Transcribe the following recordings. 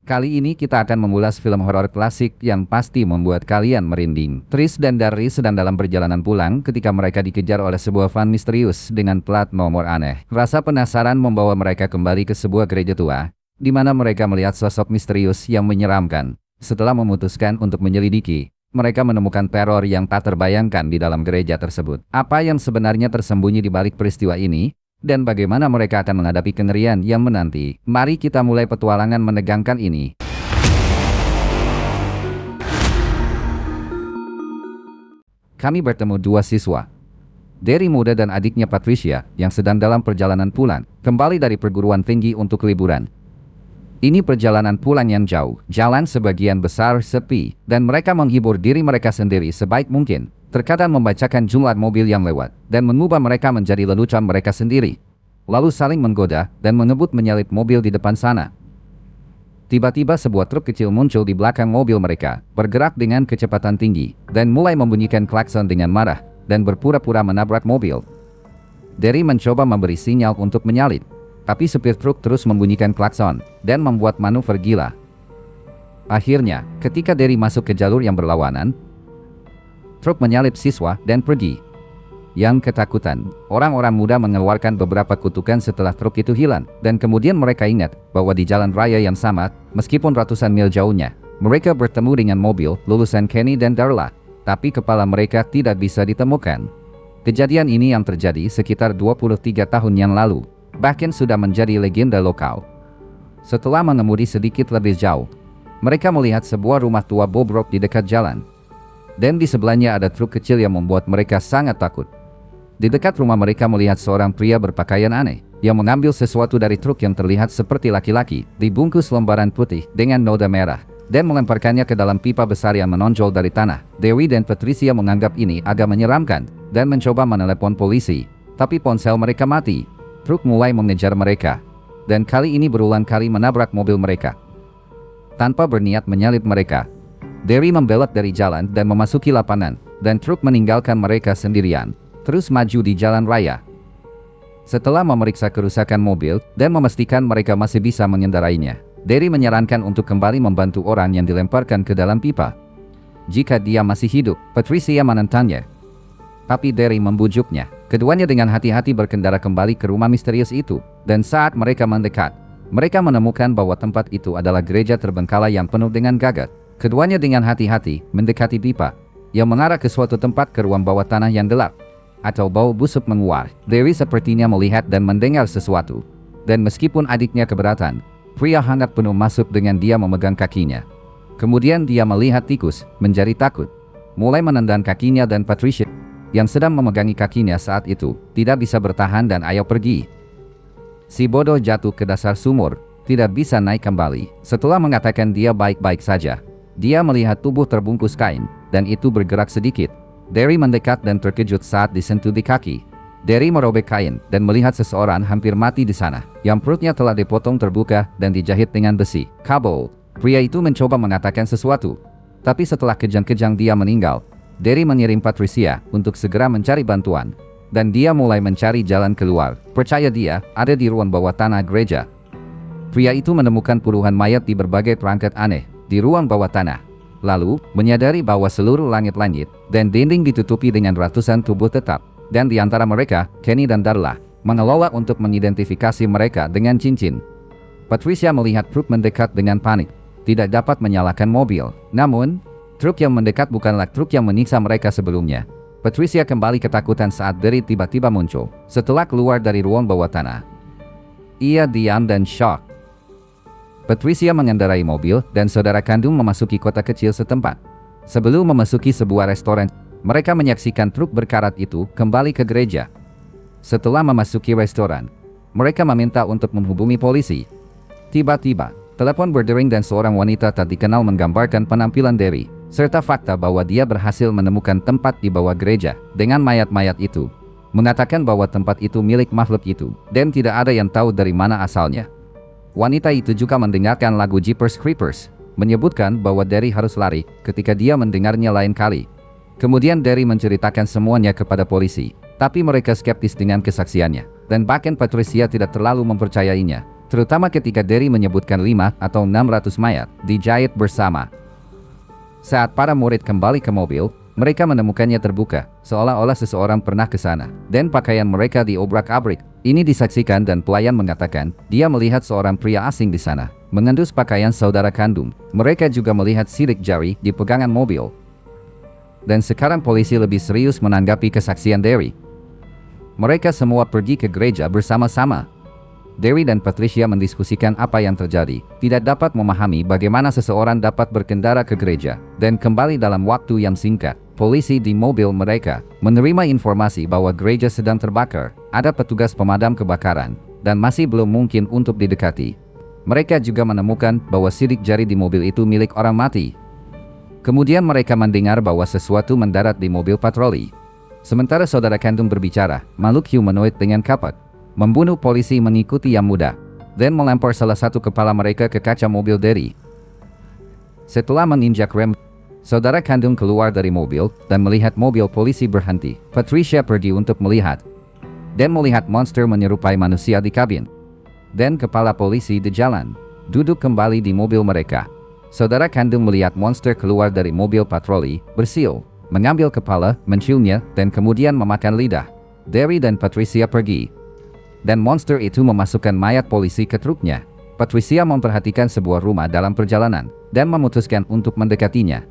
Kali ini kita akan mengulas film horor klasik yang pasti membuat kalian merinding. Tris dan Darry sedang dalam perjalanan pulang ketika mereka dikejar oleh sebuah van misterius dengan plat nomor aneh. Rasa penasaran membawa mereka kembali ke sebuah gereja tua, di mana mereka melihat sosok misterius yang menyeramkan. Setelah memutuskan untuk menyelidiki, mereka menemukan teror yang tak terbayangkan di dalam gereja tersebut. Apa yang sebenarnya tersembunyi di balik peristiwa ini? Dan bagaimana mereka akan menghadapi kengerian yang menanti? Mari kita mulai petualangan menegangkan ini. Kami bertemu dua siswa, Darry muda dan adiknya Patricia, yang sedang dalam perjalanan pulang kembali dari perguruan tinggi untuk liburan. Ini perjalanan pulang yang jauh, jalan sebagian besar sepi, dan mereka menghibur diri mereka sendiri sebaik mungkin. Terkadang membacakan jumlah mobil yang lewat, dan mengubah mereka menjadi lelucon mereka sendiri. Lalu saling menggoda, dan mengebut menyalip mobil di depan sana. Tiba-tiba sebuah truk kecil muncul di belakang mobil mereka, bergerak dengan kecepatan tinggi, dan mulai membunyikan klakson dengan marah, dan berpura-pura menabrak mobil. Darry mencoba memberi sinyal untuk menyalip, tapi supir truk terus membunyikan klakson, dan membuat manuver gila. Akhirnya, ketika Darry masuk ke jalur yang berlawanan, truk menyalip siswa dan pergi. Yang ketakutan, orang-orang muda mengeluarkan beberapa kutukan setelah truk itu hilang, dan kemudian mereka ingat bahwa di jalan raya yang sama, meskipun ratusan mil jauhnya, mereka bertemu dengan mobil lulusan Kenny dan Darla, tapi kepala mereka tidak bisa ditemukan. Kejadian ini yang terjadi sekitar 23 tahun yang lalu, bahkan sudah menjadi legenda lokal. Setelah mengemudi sedikit lebih jauh, mereka melihat sebuah rumah tua bobrok di dekat jalan. Dan di sebelahnya ada truk kecil yang membuat mereka sangat takut. Di dekat rumah mereka melihat seorang pria berpakaian aneh yang mengambil sesuatu dari truk yang terlihat seperti laki-laki, dibungkus lembaran putih dengan noda merah, dan melemparkannya ke dalam pipa besar yang menonjol dari tanah. Dewi dan Patricia menganggap ini agak menyeramkan dan mencoba menelepon polisi, tapi ponsel mereka mati. Truk mulai mengejar mereka, dan kali ini berulang kali menabrak mobil mereka. Tanpa berniat menyalip mereka, Darry membelot dari jalan dan memasuki lapangan, dan truk meninggalkan mereka sendirian, terus maju di jalan raya. Setelah memeriksa kerusakan mobil dan memastikan mereka masih bisa mengendarainya, Darry menyarankan untuk kembali membantu orang yang dilemparkan ke dalam pipa. Jika dia masih hidup, Patricia menentangnya. Tapi Darry membujuknya. Keduanya dengan hati-hati berkendara kembali ke rumah misterius itu, dan saat mereka mendekat, mereka menemukan bahwa tempat itu adalah gereja terbengkalai yang penuh dengan gagat. Keduanya dengan hati-hati mendekati pipa yang mengarah ke suatu tempat ke ruang bawah tanah yang gelap, atau bau busuk menguar. Darry sepertinya melihat dan mendengar sesuatu, dan meskipun adiknya keberatan, pria hangat penuh masuk dengan dia memegang kakinya. Kemudian dia melihat tikus, menjadi takut, mulai menendang kakinya, dan Patricia, yang sedang memegangi kakinya saat itu, tidak bisa bertahan dan ayo pergi. Si bodoh jatuh ke dasar sumur, tidak bisa naik kembali. Setelah mengatakan dia baik-baik saja, dia melihat tubuh terbungkus kain, dan itu bergerak sedikit. Darry mendekat dan terkejut saat disentuh di kaki. Darry merobek kain dan melihat seseorang hampir mati di sana, yang perutnya telah dipotong terbuka dan dijahit dengan besi. Kabel. Pria itu mencoba mengatakan sesuatu, tapi setelah kejang-kejang dia meninggal. Darry mengirim Patricia untuk segera mencari bantuan, dan dia mulai mencari jalan keluar. Percaya dia ada di ruang bawah tanah gereja. Pria itu menemukan puluhan mayat di berbagai perangkat aneh di ruang bawah tanah. Lalu, menyadari bahwa seluruh langit-langit dan dinding ditutupi dengan ratusan tubuh tetap, dan di antara mereka, Kenny dan Darla, mengelola untuk mengidentifikasi mereka dengan cincin. Patricia melihat truk mendekat dengan panik, tidak dapat menyalakan mobil. Namun, truk yang mendekat bukanlah truk yang menyiksa mereka sebelumnya. Patricia kembali ketakutan saat Darry tiba-tiba muncul. Setelah keluar dari ruang bawah tanah, ia diam dan shock. Patricia mengendarai mobil dan saudara kandung memasuki kota kecil setempat. Sebelum memasuki sebuah restoran, mereka menyaksikan truk berkarat itu kembali ke gereja. Setelah memasuki restoran, mereka meminta untuk menghubungi polisi. Tiba-tiba, telepon berdering dan seorang wanita tak dikenal menggambarkan penampilan Darry, serta fakta bahwa dia berhasil menemukan tempat di bawah gereja dengan mayat-mayat itu. Mengatakan bahwa tempat itu milik makhluk itu, dan tidak ada yang tahu dari mana asalnya. Wanita itu juga mendengarkan lagu Jeepers Creepers, menyebutkan bahwa Darry harus lari ketika dia mendengarnya lain kali. Kemudian Darry menceritakan semuanya kepada polisi, tapi mereka skeptis dengan kesaksiannya, dan bahkan Patricia tidak terlalu mempercayainya. terutama ketika Derry menyebutkan 5 atau 600 mayat dijahit bersama. Saat para murid kembali ke mobil, mereka menemukannya terbuka, seolah-olah seseorang pernah ke sana, dan pakaian mereka diobrak-abrik. Ini disaksikan dan pelayan mengatakan, dia melihat seorang pria asing di sana, mengendus pakaian saudara kandung. Mereka juga melihat sidik jari di pegangan mobil. Dan sekarang polisi lebih serius menanggapi kesaksian Derry. Mereka semua pergi ke gereja bersama-sama. Derry dan Patricia mendiskusikan apa yang terjadi, tidak dapat memahami bagaimana seseorang dapat berkendara ke gereja, dan kembali dalam waktu yang singkat. Polisi di mobil mereka menerima informasi bahwa gereja sedang terbakar, ada petugas pemadam kebakaran, dan masih belum mungkin untuk didekati. Mereka juga menemukan bahwa sidik jari di mobil itu milik orang mati. Kemudian mereka mendengar bahwa sesuatu mendarat di mobil patroli. Sementara saudara kandung berbicara, makhluk humanoid dengan kapak membunuh polisi mengikuti yang muda, dan melempar salah satu kepala mereka ke kaca mobil Derry. Setelah menginjak rem, saudara kandung keluar dari mobil dan melihat mobil polisi berhenti. Patricia pergi untuk melihat, dan melihat monster menyerupai manusia di kabin, dan kepala polisi di jalan, duduk kembali di mobil mereka. Saudara kandung melihat monster keluar dari mobil patroli, bersiul, mengambil kepala, menciumnya, dan kemudian memakan lidah. Derry dan Patricia pergi, dan monster itu memasukkan mayat polisi ke truknya. Patricia memperhatikan sebuah rumah dalam perjalanan, dan memutuskan untuk mendekatinya.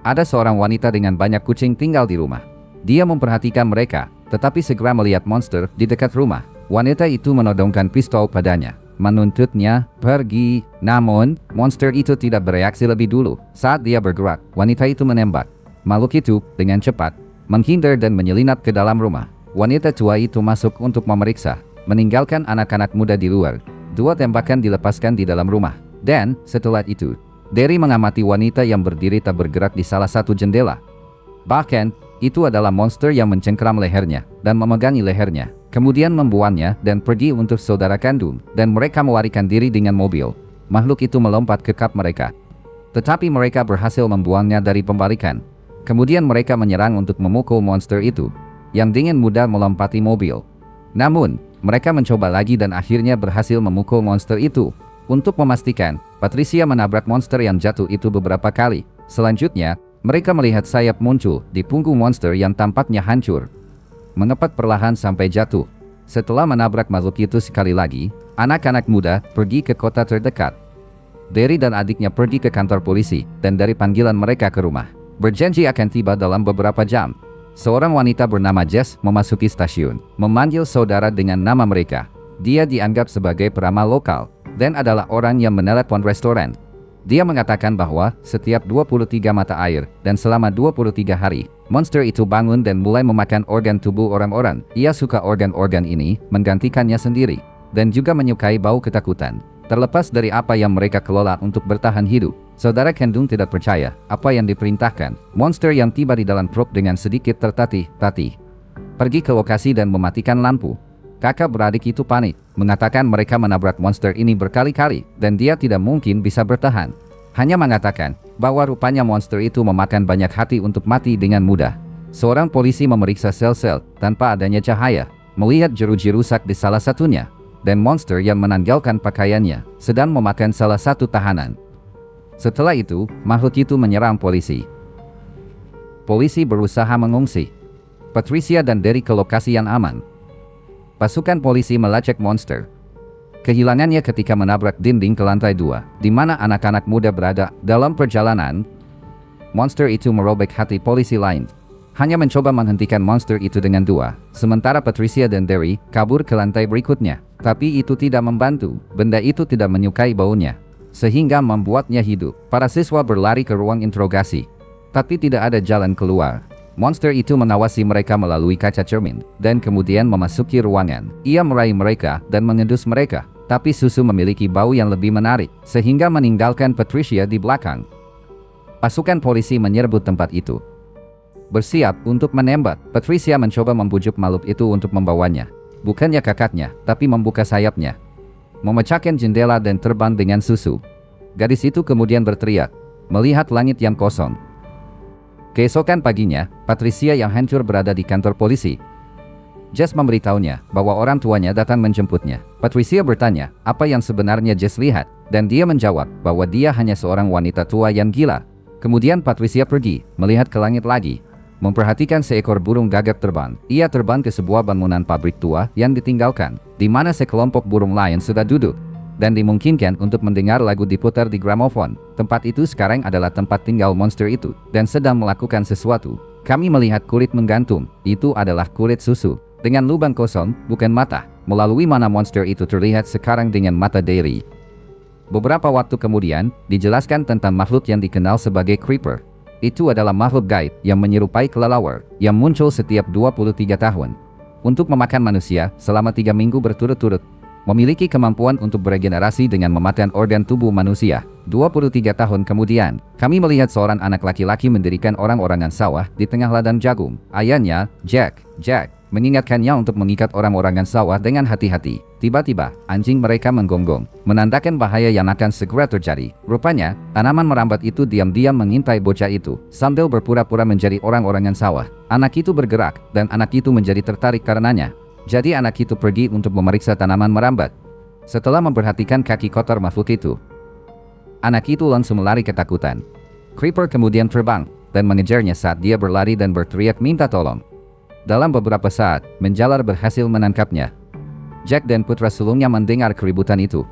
Ada seorang wanita dengan banyak kucing tinggal di rumah. Dia memperhatikan mereka, tetapi segera melihat monster di dekat rumah. Wanita itu menodongkan pistol padanya, menuntutnya pergi. Namun, monster itu tidak bereaksi lebih dulu. Saat dia bergerak, wanita itu menembak. Makhluk itu, dengan cepat, menghindar dan menyelinap ke dalam rumah. Wanita tua itu masuk untuk memeriksa, meninggalkan anak-anak muda di luar. 2 tembakan dilepaskan di dalam rumah. Dan, setelah itu, Derry mengamati wanita yang berdiri tak bergerak di salah satu jendela. Bahkan, itu adalah monster yang mencengkeram lehernya, dan memegangi lehernya. Kemudian membuangnya dan pergi untuk saudara kandung, dan mereka melarikan diri dengan mobil. Makhluk itu melompat ke kap mereka. Tetapi mereka berhasil membuangnya dari pembalikan. Kemudian mereka menyerang untuk memukul monster itu, yang dengan mudah melompati mobil. Namun, mereka mencoba lagi dan akhirnya berhasil memukul monster itu. Untuk memastikan, Patricia menabrak monster yang jatuh itu beberapa kali. Selanjutnya, mereka melihat sayap muncul di punggung monster yang tampaknya hancur, mengepat perlahan sampai jatuh. Setelah menabrak makhluk itu sekali lagi, anak-anak muda pergi ke kota terdekat. Derry dan adiknya pergi ke kantor polisi, dan dari panggilan mereka ke rumah, berjanji akan tiba dalam beberapa jam. Seorang wanita bernama Jess memasuki stasiun, memanggil saudara dengan nama mereka. Dia dianggap sebagai peramal lokal, dan adalah orang yang menelepon restoran. Dia mengatakan bahwa setiap 23 mata air, dan selama 23 hari, monster itu bangun dan mulai memakan organ tubuh orang-orang. Ia suka organ-organ ini, menggantikannya sendiri, dan juga menyukai bau ketakutan. Terlepas dari apa yang mereka kelola untuk bertahan hidup, saudara kandung tidak percaya apa yang diperintahkan. Monster yang tiba di dalam truk dengan sedikit tertatih-tatih pergi ke lokasi dan mematikan lampu. Kakak beradik itu panik, mengatakan mereka menabrak monster ini berkali-kali, dan dia tidak mungkin bisa bertahan. Hanya mengatakan bahwa rupanya monster itu memakan banyak hati untuk mati dengan mudah. Seorang polisi memeriksa sel-sel tanpa adanya cahaya, melihat jeruji rusak di salah satunya, dan monster yang menanggalkan pakaiannya sedang memakan salah satu tahanan. Setelah itu, makhluk itu menyerang polisi. Polisi berusaha mengungsi Patricia dan Derry ke lokasi yang aman. Pasukan polisi melacak monster. Kehilangannya ketika menabrak dinding ke lantai 2, di mana anak-anak muda berada. Dalam perjalanan, monster itu merobek hati polisi lain. Hanya mencoba menghentikan monster itu dengan 2, sementara Patricia dan Derry kabur ke lantai berikutnya. Tapi itu tidak membantu. Benda itu tidak menyukai baunya, sehingga membuatnya hidup. Para siswa berlari ke ruang interogasi, tapi tidak ada jalan keluar. Monster itu mengawasi mereka melalui kaca cermin, dan kemudian memasuki ruangan. Ia meraih mereka dan mengendus mereka, tapi susu memiliki bau yang lebih menarik, sehingga meninggalkan Patricia di belakang. Pasukan polisi menyerbu tempat itu, bersiap untuk menembak. Patricia mencoba membujuk makhluk itu untuk membawanya. Bukannya kakaknya, tapi membuka sayapnya, memecahkan jendela dan terbang dengan susu. Gadis itu kemudian berteriak, melihat langit yang kosong. Keesokan paginya, Patricia yang hancur berada di kantor polisi. Jess memberitahunya bahwa orang tuanya datang menjemputnya. Patricia bertanya apa yang sebenarnya Jess lihat, dan dia menjawab bahwa dia hanya seorang wanita tua yang gila. Kemudian Patricia pergi, melihat ke langit lagi, memperhatikan seekor burung gagak terbang. Ia terbang ke sebuah bangunan pabrik tua yang ditinggalkan, di mana sekelompok burung lain sudah duduk, dan dimungkinkan untuk mendengar lagu diputar di gramofon. Tempat itu sekarang adalah tempat tinggal monster itu, dan sedang melakukan sesuatu. Kami melihat kulit menggantung, itu adalah kulit susu, dengan lubang kosong, bukan mata, melalui mana monster itu terlihat sekarang dengan mata Derry. Beberapa waktu kemudian, dijelaskan tentang makhluk yang dikenal sebagai Creeper. Itu adalah makhluk gaib yang menyerupai kelelawar, yang muncul setiap 23 tahun. Untuk memakan manusia selama 3 minggu berturut-turut. Memiliki kemampuan untuk beregenerasi dengan memakan organ tubuh manusia. 23 tahun kemudian, kami melihat seorang anak laki-laki mendirikan orang-orangan sawah di tengah ladang jagung. Ayahnya, Jack, mengingatkannya untuk mengikat orang-orangan sawah dengan hati-hati. Tiba-tiba, anjing mereka menggonggong, menandakan bahaya yang akan segera terjadi. Rupanya, tanaman merambat itu diam-diam mengintai bocah itu, sambil berpura-pura menjadi orang-orangan sawah. Anak itu bergerak, dan anak itu menjadi tertarik karenanya. Jadi anak itu pergi untuk memeriksa tanaman merambat. Setelah memperhatikan kaki kotor makhluk itu, anak itu langsung lari ketakutan. Creeper kemudian terbang, dan mengejarnya saat dia berlari dan berteriak minta tolong. Dalam beberapa saat, menjalar berhasil menangkapnya. Jack dan putra sulungnya mendengar keributan itu.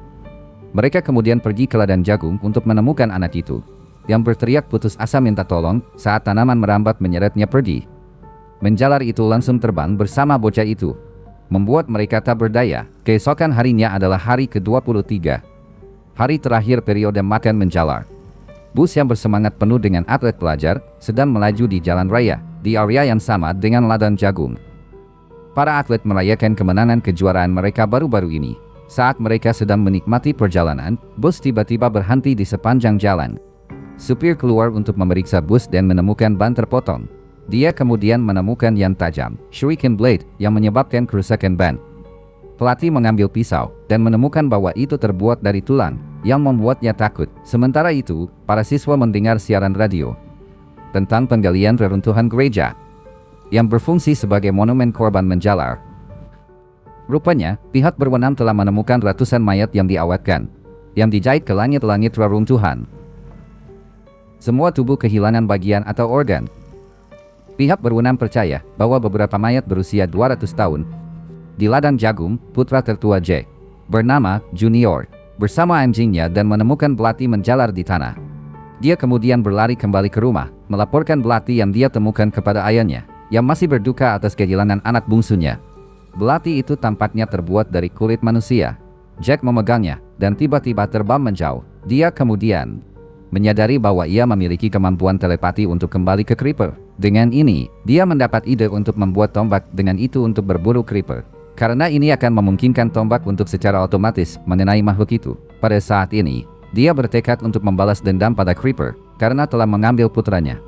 Mereka kemudian pergi ke ladang jagung untuk menemukan anak itu, yang berteriak putus asa minta tolong saat tanaman merambat menyeretnya pergi. Menjalar itu langsung terbang bersama bocah itu, membuat mereka tak berdaya. Keesokan harinya adalah hari ke-23. Hari terakhir periode makan menjalar. Bus yang bersemangat penuh dengan atlet pelajar sedang melaju di jalan raya, di area yang sama dengan ladang jagung. Para atlet merayakan kemenangan kejuaraan mereka baru-baru ini. Saat mereka sedang menikmati perjalanan, bus tiba-tiba berhenti di sepanjang jalan. Supir keluar untuk memeriksa bus dan menemukan ban terpotong. Dia kemudian menemukan yang tajam, shuriken blade, yang menyebabkan kerusakan ban. Pelatih mengambil pisau dan menemukan bahwa itu terbuat dari tulang, yang membuatnya takut. Sementara itu, para siswa mendengar siaran radio tentang penggalian reruntuhan gereja yang berfungsi sebagai monumen korban menjalar. Rupanya, pihak berwenang telah menemukan ratusan mayat yang diawetkan, yang dijahit ke langit-langit reruntuhan. Semua tubuh kehilangan bagian atau organ. Pihak berwenang percaya bahwa beberapa mayat berusia 200 tahun. Di ladang jagung, putra tertua Jack, bernama Junior, bersama anjingnya dan menemukan belati menjalar di tanah. Dia kemudian berlari kembali ke rumah, melaporkan belati yang dia temukan kepada ayahnya, yang masih berduka atas kehilangan anak bungsunya. Belati itu tampaknya terbuat dari kulit manusia. Jack memegangnya, dan tiba-tiba terbang menjauh. Dia kemudian menyadari bahwa ia memiliki kemampuan telepati untuk kembali ke Creeper. Dengan ini, dia mendapat ide untuk membuat tombak dengan itu untuk berburu Creeper. Karena ini akan memungkinkan tombak untuk secara otomatis mengenai makhluk itu. Pada saat ini, dia bertekad untuk membalas dendam pada Creeper karena telah mengambil putranya.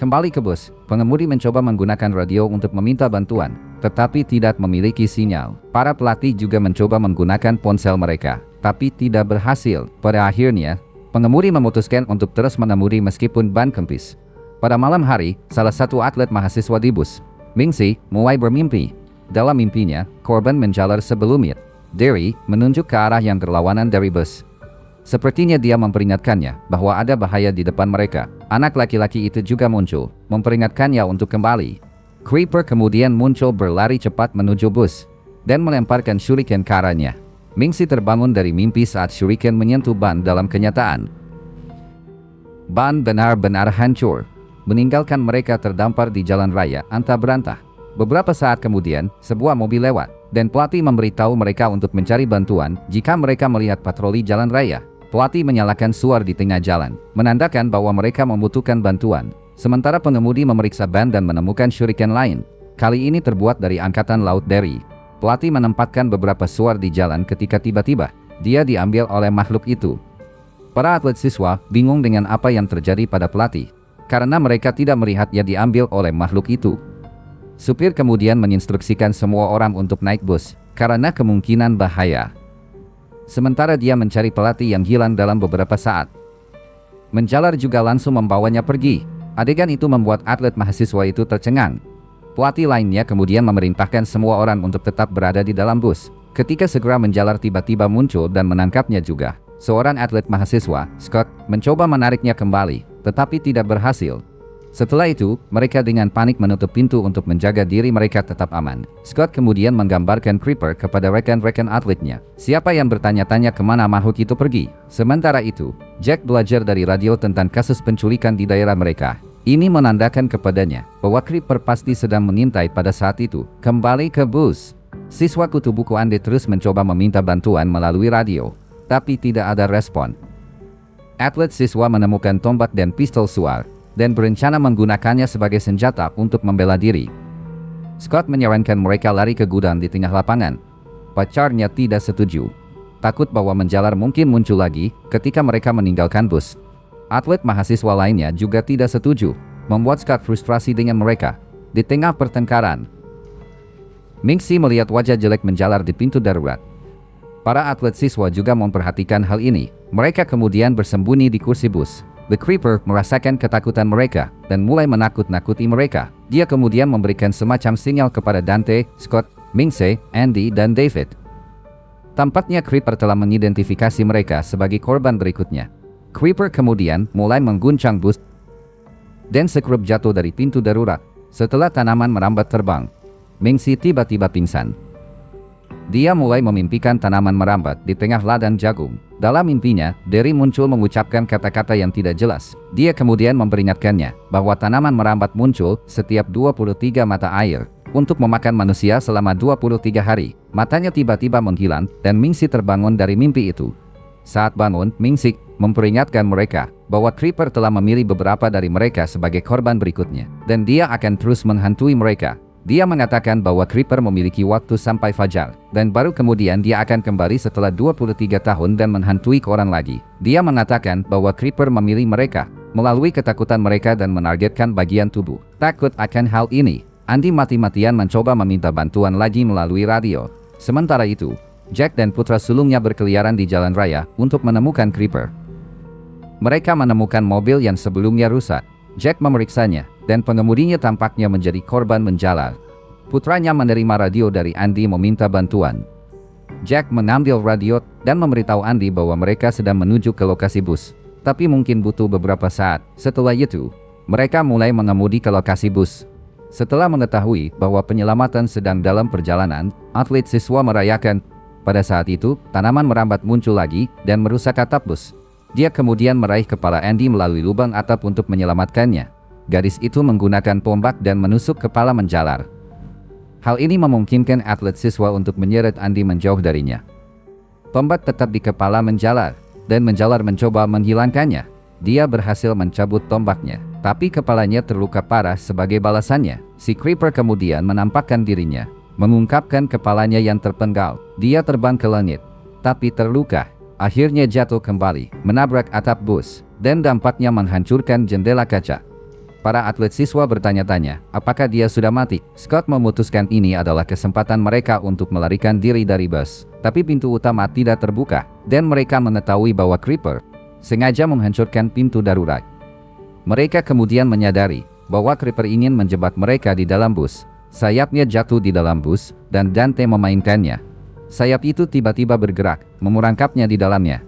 Kembali ke bus, pengemudi mencoba menggunakan radio untuk meminta bantuan, tetapi tidak memiliki sinyal. Para pelatih juga mencoba menggunakan ponsel mereka, tapi tidak berhasil. Pada akhirnya, pengemudi memutuskan untuk terus mengemudi meskipun ban kempis. Pada malam hari, salah satu atlet mahasiswa di bus, Mingxi, mulai bermimpi. Dalam mimpinya, korban menjalar sebelumnya. Derry menunjuk ke arah yang berlawanan dari bus. Sepertinya dia memperingatkannya bahwa ada bahaya di depan mereka. Anak laki-laki itu juga muncul, memperingatkannya untuk kembali. Creeper kemudian muncul berlari cepat menuju bus, dan melemparkan shuriken ke arahnya. Mingxi terbangun dari mimpi saat shuriken menyentuh ban dalam kenyataan. Ban benar-benar hancur, meninggalkan mereka terdampar di jalan raya antah berantah. Beberapa saat kemudian, sebuah mobil lewat, dan pelatih memberitahu mereka untuk mencari bantuan jika mereka melihat patroli jalan raya. Pelatih menyalakan suar di tengah jalan, menandakan bahwa mereka membutuhkan bantuan. Sementara pengemudi memeriksa ban dan menemukan shuriken lain. Kali ini terbuat dari angkatan laut Derry. Pelatih menempatkan beberapa suar di jalan ketika tiba-tiba dia diambil oleh makhluk itu. Para atlet siswa bingung dengan apa yang terjadi pada pelatih, karena mereka tidak melihatnya diambil oleh makhluk itu. Supir kemudian menginstruksikan semua orang untuk naik bus, karena kemungkinan bahaya. Sementara dia mencari pelatih yang hilang dalam beberapa saat. Menjalar juga langsung membawanya pergi. Adegan itu membuat atlet mahasiswa itu tercengang. Pelatih lainnya kemudian memerintahkan semua orang untuk tetap berada di dalam bus. Ketika segera menjalar tiba-tiba muncul dan menangkapnya juga. Seorang atlet mahasiswa, Scott, mencoba menariknya kembali, tetapi tidak berhasil. Setelah itu, mereka dengan panik menutup pintu untuk menjaga diri mereka tetap aman. Scott kemudian menggambarkan Creeper kepada rekan-rekan atletnya. Siapa yang bertanya-tanya kemana makhluk itu pergi? Sementara itu, Jack belajar dari radio tentang kasus penculikan di daerah mereka. Ini menandakan kepadanya bahwa Creeper pasti sedang mengintai pada saat itu. Kembali ke bus. Siswa kutu buku Andy terus mencoba meminta bantuan melalui radio, tapi tidak ada respon. Atlet siswa menemukan tombak dan pistol suar, dan berencana menggunakannya sebagai senjata untuk membela diri. Scott menyarankan mereka lari ke gudang di tengah lapangan. Pacarnya tidak setuju, takut bahwa menjalar mungkin muncul lagi ketika mereka meninggalkan bus. Atlet mahasiswa lainnya juga tidak setuju, membuat Scott frustrasi dengan mereka. Di tengah pertengkaran, Mingxi melihat wajah jelek menjalar di pintu darurat. Para atlet siswa juga memperhatikan hal ini. Mereka kemudian bersembunyi di kursi bus. The Creeper merasakan ketakutan mereka dan mulai menakut-nakuti mereka. Dia kemudian memberikan semacam sinyal kepada Dante, Scott, Mingxi, Andy, dan David. Tampaknya Creeper telah mengidentifikasi mereka sebagai korban berikutnya. Creeper kemudian mulai mengguncang bus dan sekrup jatuh dari pintu darurat. Setelah tanaman merambat terbang, Mingxi tiba-tiba pingsan. Dia mulai memimpikan tanaman merambat di tengah ladang jagung. Dalam mimpinya, Derry muncul mengucapkan kata-kata yang tidak jelas. Dia kemudian memperingatkannya bahwa tanaman merambat muncul setiap 23 mata air untuk memakan manusia selama 23 hari. Matanya tiba-tiba menghilang dan Mingxi terbangun dari mimpi itu. Saat bangun, Mingxi memperingatkan mereka bahwa Creeper telah memilih beberapa dari mereka sebagai korban berikutnya, dan dia akan terus menghantui mereka. Dia mengatakan bahwa Creeper memiliki waktu sampai fajar, dan baru kemudian dia akan kembali setelah 23 tahun dan menghantui orang lagi. Dia mengatakan bahwa Creeper memilih mereka melalui ketakutan mereka dan menargetkan bagian tubuh. Takut akan hal ini, Andy mati-matian mencoba meminta bantuan lagi melalui radio. Sementara itu, Jack dan putra sulungnya berkeliaran di jalan raya untuk menemukan Creeper. Mereka menemukan mobil yang sebelumnya rusak. Jack memeriksanya, dan pengemudinya tampaknya menjadi korban menjalar. Putranya menerima radio dari Andy meminta bantuan. Jack mengambil radio dan memberitahu Andy bahwa mereka sedang menuju ke lokasi bus, tapi mungkin butuh beberapa saat. Setelah itu, mereka mulai mengemudi ke lokasi bus. Setelah mengetahui bahwa penyelamatan sedang dalam perjalanan, atlet siswa merayakan. Pada saat itu, tanaman merambat muncul lagi dan merusak atap bus. Dia kemudian meraih kepala Andy melalui lubang atap untuk menyelamatkannya. Gadis itu menggunakan tombak dan menusuk kepala menjalar. Hal ini memungkinkan atlet siswa untuk menyeret Andy menjauh darinya. Tombak tetap di kepala menjalar, dan menjalar mencoba menghilangkannya. Dia berhasil mencabut tombaknya, tapi kepalanya terluka parah sebagai balasannya. Si Creeper kemudian menampakkan dirinya, mengungkapkan kepalanya yang terpenggal. Dia terbang ke langit, tapi terluka. Akhirnya jatuh kembali, menabrak atap bus, dan dampaknya menghancurkan jendela kaca. Para atlet siswa bertanya-tanya, apakah dia sudah mati? Scott memutuskan ini adalah kesempatan mereka untuk melarikan diri dari bus. Tapi pintu utama tidak terbuka, dan mereka mengetahui bahwa Creeper sengaja menghancurkan pintu darurat. Mereka kemudian menyadari bahwa Creeper ingin menjebak mereka di dalam bus. Sayapnya jatuh di dalam bus, dan Dante memainkannya. Sayap itu tiba-tiba bergerak, memurangkapnya di dalamnya.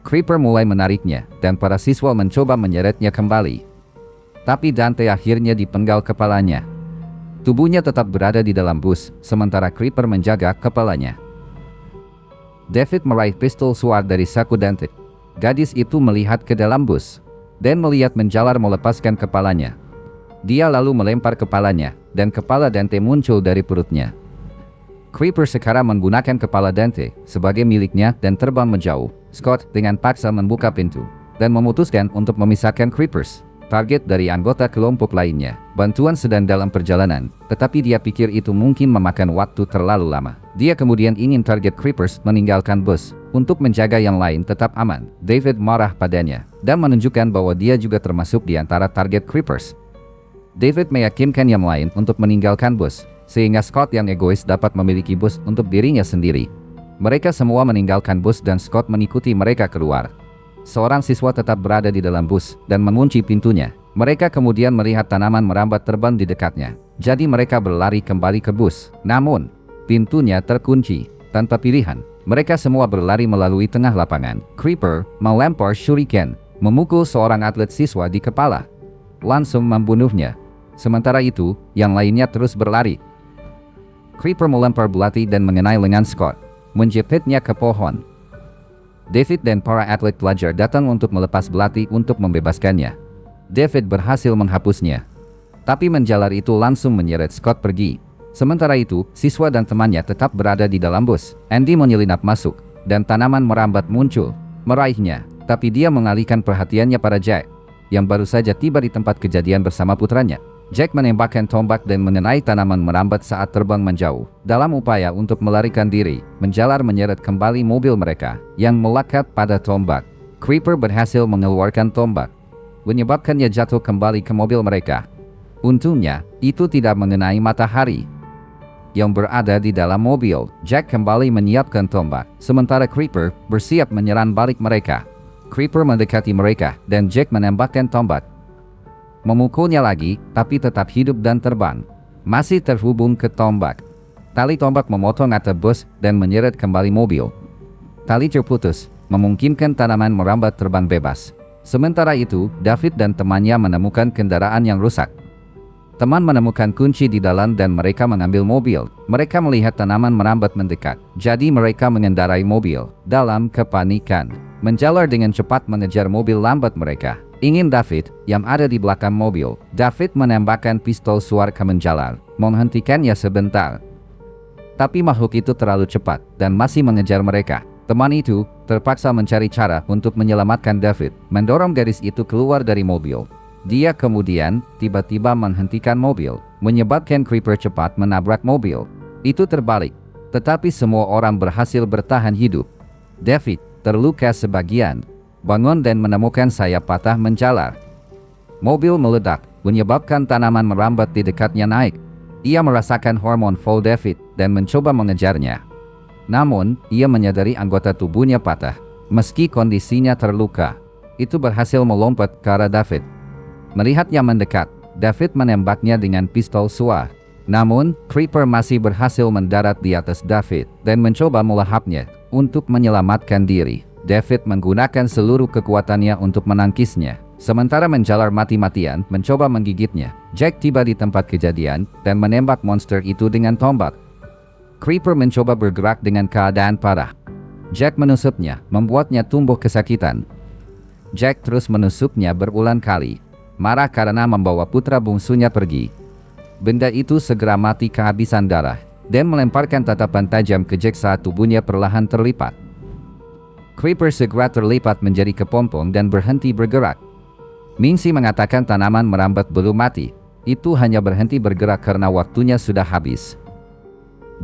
Creeper mulai menariknya, dan para siswa mencoba menyeretnya kembali. Tapi Dante akhirnya dipenggal kepalanya. Tubuhnya tetap berada di dalam bus, sementara Creeper menjaga kepalanya. David meraih pistol suar dari saku Dante. Gadis itu melihat ke dalam bus, dan melihat menjalar melepaskan kepalanya. Dia lalu melempar kepalanya, dan kepala Dante muncul dari perutnya. Creeper sekarang menggunakan kepala Dante sebagai miliknya dan terbang menjauh. Scott dengan paksa membuka pintu dan memutuskan untuk memisahkan Creepers, target dari anggota kelompok lainnya. Bantuan sedang dalam perjalanan, tetapi dia pikir itu mungkin memakan waktu terlalu lama. Dia kemudian ingin target Creepers meninggalkan bus untuk menjaga yang lain tetap aman. David marah padanya dan menunjukkan bahwa dia juga termasuk di antara target Creepers. David meyakinkan yang lain untuk meninggalkan bus, sehingga Scott yang egois dapat memiliki bus untuk dirinya sendiri. Mereka semua meninggalkan bus dan Scott mengikuti mereka keluar. Seorang siswa tetap berada di dalam bus dan mengunci pintunya. Mereka kemudian melihat tanaman merambat terbang di dekatnya. Jadi mereka berlari kembali ke bus. Namun, pintunya terkunci. Tanpa pilihan, mereka semua berlari melalui tengah lapangan. Creeper melempar shuriken, memukul seorang atlet siswa di kepala, langsung membunuhnya. Sementara itu, yang lainnya terus berlari. Creeper melempar belati dan mengenai lengan Scott, menjepitnya ke pohon. David dan para atlet pelajar datang untuk melepas belati untuk membebaskannya. David berhasil menghapusnya. Tapi menjalar itu langsung menyeret Scott pergi. Sementara itu, siswa dan temannya tetap berada di dalam bus. Andy menyelinap masuk, dan tanaman merambat muncul, meraihnya. Tapi dia mengalihkan perhatiannya pada Jack, yang baru saja tiba di tempat kejadian bersama putranya. Jack menembakkan tombak dan mengenai tanaman merambat saat terbang menjauh. Dalam upaya untuk melarikan diri, menjalar menyeret kembali mobil mereka, yang melekat pada tombak. Creeper berhasil mengeluarkan tombak, menyebabkannya jatuh kembali ke mobil mereka. Untungnya, itu tidak mengenai matahari yang berada di dalam mobil. Jack kembali menyiapkan tombak, sementara Creeper bersiap menyerang balik mereka. Creeper mendekati mereka, dan Jack menembakkan tombak, memukulnya lagi, tapi tetap hidup dan terbang. Masih terhubung ke tombak. Tali tombak memotong atap bus dan menyeret kembali mobil. Tali terputus, memungkinkan tanaman merambat terbang bebas. Sementara itu, David dan temannya menemukan kendaraan yang rusak. Teman menemukan kunci di dalam dan mereka mengambil mobil. Mereka melihat tanaman merambat mendekat, jadi mereka mengendarai mobil. Dalam kepanikan, menjalar dengan cepat mengejar mobil lambat mereka. Ingin David, yang ada di belakang mobil. David menembakkan pistol suar ke menjalar, menghentikannya sebentar. Tapi makhluk itu terlalu cepat dan masih mengejar mereka. Teman itu terpaksa mencari cara untuk menyelamatkan David, mendorong gadis itu keluar dari mobil. Dia kemudian tiba-tiba menghentikan mobil, menyebabkan Creeper cepat menabrak mobil. Itu terbalik, tetapi semua orang berhasil bertahan hidup. David terluka sebagian, bangun dan menemukan sayap patah menjalar. Mobil meledak, menyebabkan tanaman merambat di dekatnya naik. Ia merasakan hormon Fall David dan mencoba mengejarnya. Namun, ia menyadari anggota tubuhnya patah. Meski kondisinya terluka, itu berhasil melompat ke arah David. Melihatnya mendekat, David menembaknya dengan pistol suar. Namun, Creeper masih berhasil mendarat di atas David dan mencoba melahapnya untuk menyelamatkan diri. David menggunakan seluruh kekuatannya untuk menangkisnya, sementara menjalar mati-matian mencoba menggigitnya. Jack tiba di tempat kejadian dan menembak monster itu dengan tombak. Creeper mencoba bergerak dengan keadaan parah. Jack menusuknya, membuatnya tumbuh kesakitan. Jack terus menusuknya berulang kali, marah karena membawa putra bungsunya pergi. Benda itu segera mati kehabisan darah dan melemparkan tatapan tajam ke Jack saat tubuhnya perlahan terlipat. Creeper segera terlipat menjadi kepompong dan berhenti bergerak. Mingsi mengatakan tanaman merambat belum mati. Itu hanya berhenti bergerak karena waktunya sudah habis.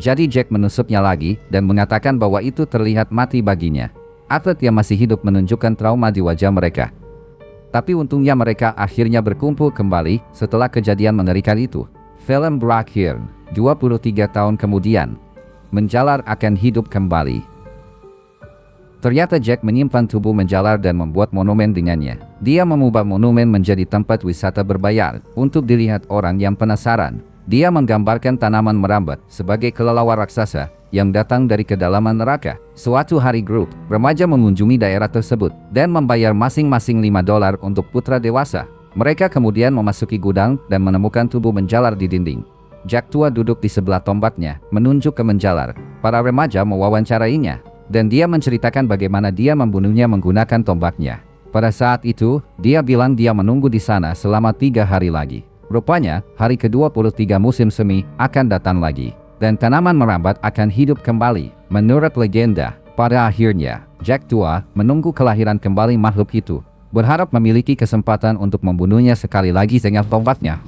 Jadi Jack menusuknya lagi dan mengatakan bahwa itu terlihat mati baginya. Atlet yang masih hidup menunjukkan trauma di wajah mereka. Tapi untungnya mereka akhirnya berkumpul kembali setelah kejadian mengerikan itu. Film berakhir 23 tahun kemudian. Menjalar akan hidup kembali. Ternyata Jack menyimpan tubuh menjalar dan membuat monumen dengannya. Dia mengubah monumen menjadi tempat wisata berbayar untuk dilihat orang yang penasaran. Dia menggambarkan tanaman merambat sebagai kelelawar raksasa yang datang dari kedalaman neraka. Suatu hari grup remaja mengunjungi daerah tersebut dan membayar masing-masing $5 untuk putra dewasa. Mereka kemudian memasuki gudang dan menemukan tubuh menjalar di dinding. Jack tua duduk di sebelah tombaknya, menunjuk ke menjalar. Para remaja mewawancarainya, dan dia menceritakan bagaimana dia membunuhnya menggunakan tombaknya. Pada saat itu, dia bilang dia menunggu di sana selama 3 hari lagi. Rupanya, hari ke-23 musim semi akan datang lagi, dan tanaman merambat akan hidup kembali. Menurut legenda, pada akhirnya, Jack tua menunggu kelahiran kembali makhluk itu, berharap memiliki kesempatan untuk membunuhnya sekali lagi dengan tombaknya.